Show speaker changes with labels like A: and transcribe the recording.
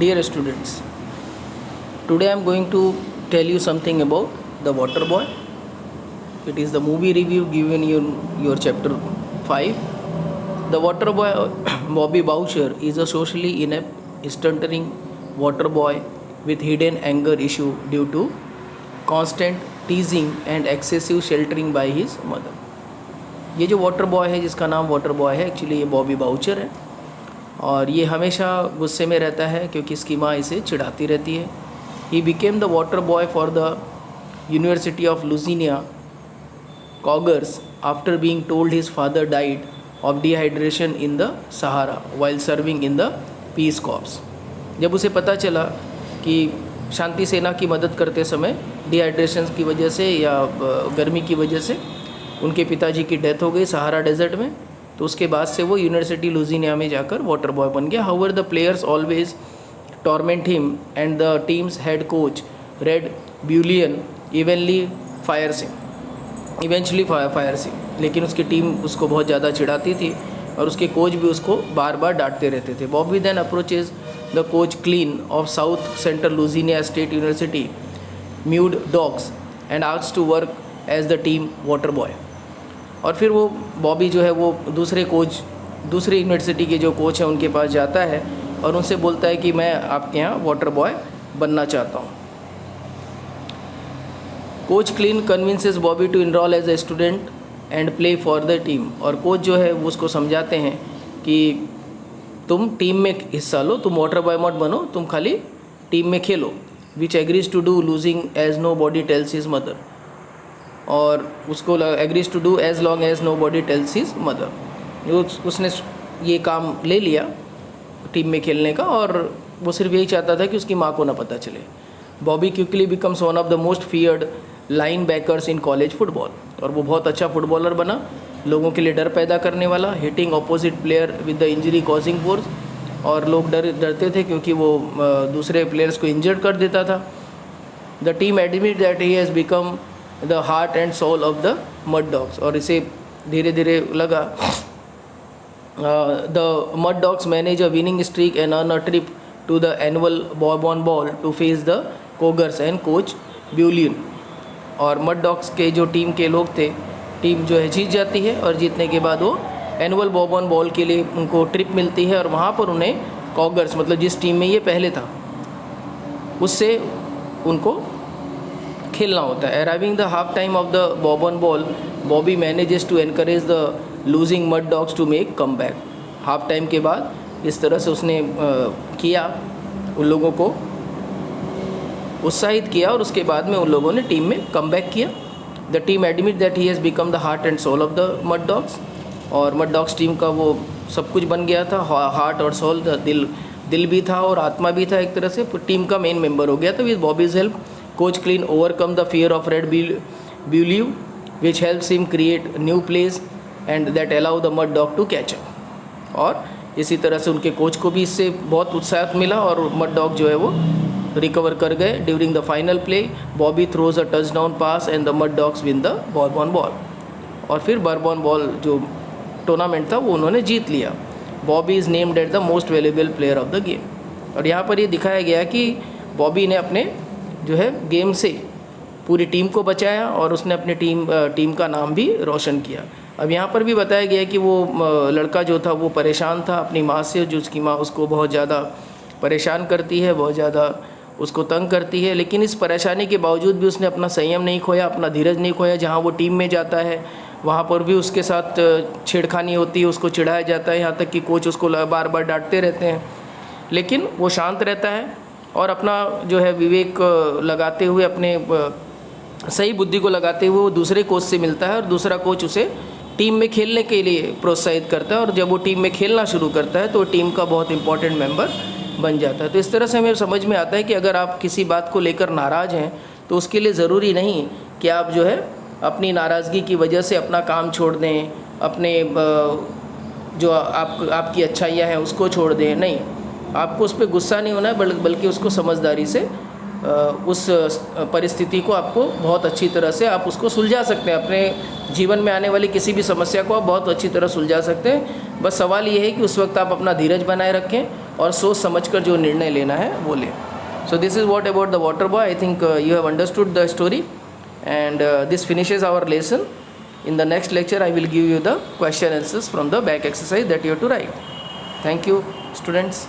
A: Dear students, today I am going to tell you something about The Water Boy. It is the movie review given in your chapter 5. The Water Boy, Bobby Boucher, is a socially inept, stuttering water boy with hidden anger issue due to constant teasing and excessive sheltering by his mother. ये जो water boy है, जिसका नाम water boy है, actually ये Bobby voucher है और ये हमेशा गुस्से में रहता है क्योंकि इसकी माँ इसे चिढ़ाती रहती है. He became the water boy for the university of Louisiana Cougars after being told his father died of dehydration in the Sahara while serving in the peace corps. जब उसे पता चला कि शांति सेना की मदद करते समय डिहाइड्रेशन की वजह से या गर्मी की वजह से उनके पिताजी की डेथ हो गई सहारा डेजर्ट में, तो उसके बाद से वो यूनिवर्सिटी लुजिनिया में जाकर वाटर बॉय बन गया. However the players always torment him and the team's head coach Red Beaulieu eventually fires him. लेकिन उसकी टीम उसको बहुत ज़्यादा चिढ़ाती थी और उसके कोच भी उसको बार बार डांटते रहते थे. Bobby then approaches the coach Klein of South Central Louisiana State University Mud Dogs and asks to work as the team water boy. और फिर वो बॉबी जो है वो दूसरे यूनिवर्सिटी के जो कोच हैं उनके पास जाता है और उनसे बोलता है कि मैं आपके यहाँ वाटर बॉय बनना चाहता हूँ. Coach clean convinces Bobby to enroll as a student and play for the team. और कोच जो है वो उसको समझाते हैं कि तुम टीम में हिस्सा लो, तुम वाटर बॉय मत बनो, तुम खाली टीम में खेलो. Which agrees to do losing as nobody tells his mother. और उसको agrees to do as long as nobody tells his mother. उसने ये काम ले लिया टीम में खेलने का और वो सिर्फ यही चाहता था कि उसकी माँ को ना पता चले. Bobby quickly becomes one of the most feared line bakers in college football. और वो बहुत अच्छा फुटबॉलर बना, लोगों के लिए डर पैदा करने वाला, hitting opposite player with the injury causing force. और लोग डरते थे क्योंकि वो दूसरे प्लेयर्स को इंजर्ड कर देता था. The team admit that he has become the heart and soul of the Mud Dogs. और इसे धीरे धीरे लगा the Mud Dogs manage a winning streak and earn a trip to the annual Bourbon Bowl to face the Cougars and coach Beaulieu. और Mud dogs के जो team के लोग थे, टीम जो है जीत जाती है और जीतने के बाद वो एनुअल बॉर्बन बॉल के लिए उनको ट्रिप मिलती है और वहाँ पर उन्हें कॉगर्स, मतलब जिस टीम में ये पहले था, उससे उनको खेलना होता है. Arriving the half time of the Bourbon Bowl, Bobby manages to encourage the losing Mud Dogs to make come back. Half time के बाद इस तरह से उसने किया, उन लोगों को उत्साहित किया और उसके बाद में उन लोगों ने टीम में कम बैक किया. The team admit that he has become the heart and soul of the Mud Dogs. और मड डॉग्स टीम का वो सब कुछ बन गया था, हार्ट और सोल, दिल भी था और आत्मा भी था, एक तरह से टीम का मेन मेंबर हो गया था. With Bobby's help coach Klein overcome the fear of Red Beaulieu which helps him create new place and that allow the mud dog to catch up. और इसी तरह से उनके कोच को भी इससे बहुत उत्साह मिला और मड डॉग जो है वो रिकवर कर गए. During the final play Bobby throws a touchdown pass and the Mud dogs win the Bourbon ball. और फिर बॉर्बन बॉल जो टूर्नामेंट था वो उन्होंने जीत लिया. Bobby is named at the most valuable player of the game. और यहाँ पर ये दिखाया गया कि बॉबी ने अपने जो है गेम से पूरी टीम को बचाया और उसने अपनी टीम का नाम भी रोशन किया. अब यहाँ पर भी बताया गया कि वो लड़का जो था वो परेशान था अपनी माँ से, जो उसकी माँ उसको बहुत ज़्यादा परेशान करती है, बहुत ज़्यादा उसको तंग करती है. लेकिन इस परेशानी के बावजूद भी उसने अपना संयम नहीं खोया, अपना धीरज नहीं खोया. जहाँ वो टीम में जाता है वहाँ पर भी उसके साथ छेड़खानी होती है, उसको चिढ़ाया जाता है, यहाँ तक कि कोच उसको बार बार डांटते रहते हैं. लेकिन वो शांत रहता है और अपना जो है विवेक लगाते हुए, अपने सही बुद्धि को लगाते हुए वो दूसरे कोच से मिलता है और दूसरा कोच उसे टीम में खेलने के लिए प्रोत्साहित करता है. और जब वो टीम में खेलना शुरू करता है तो टीम का बहुत इंपॉर्टेंट मेंबर बन जाता है. तो इस तरह से हमें समझ में आता है कि अगर आप किसी बात को लेकर नाराज़ हैं तो उसके लिए ज़रूरी नहीं कि आप जो है अपनी नाराज़गी की वजह से अपना काम छोड़ दें, अपने जो आपकी अच्छाइयाँ हैं उसको छोड़ दें. नहीं, आपको उस पर गुस्सा नहीं होना है, बल्कि उसको समझदारी से उस परिस्थिति को आपको बहुत अच्छी तरह से आप उसको सुलझा सकते हैं. अपने जीवन में आने वाली किसी भी समस्या को आप बहुत अच्छी तरह सुलझा सकते हैं. बस सवाल ये है कि उस वक्त आप अपना धीरज बनाए रखें और सोच समझकर जो निर्णय लेना है वो लें. So this is what about the water boy. I think you have understood the story, and this finishes our lesson. In the next lecture I will give you the question answers from the back exercise that you have to write. Thank you, students.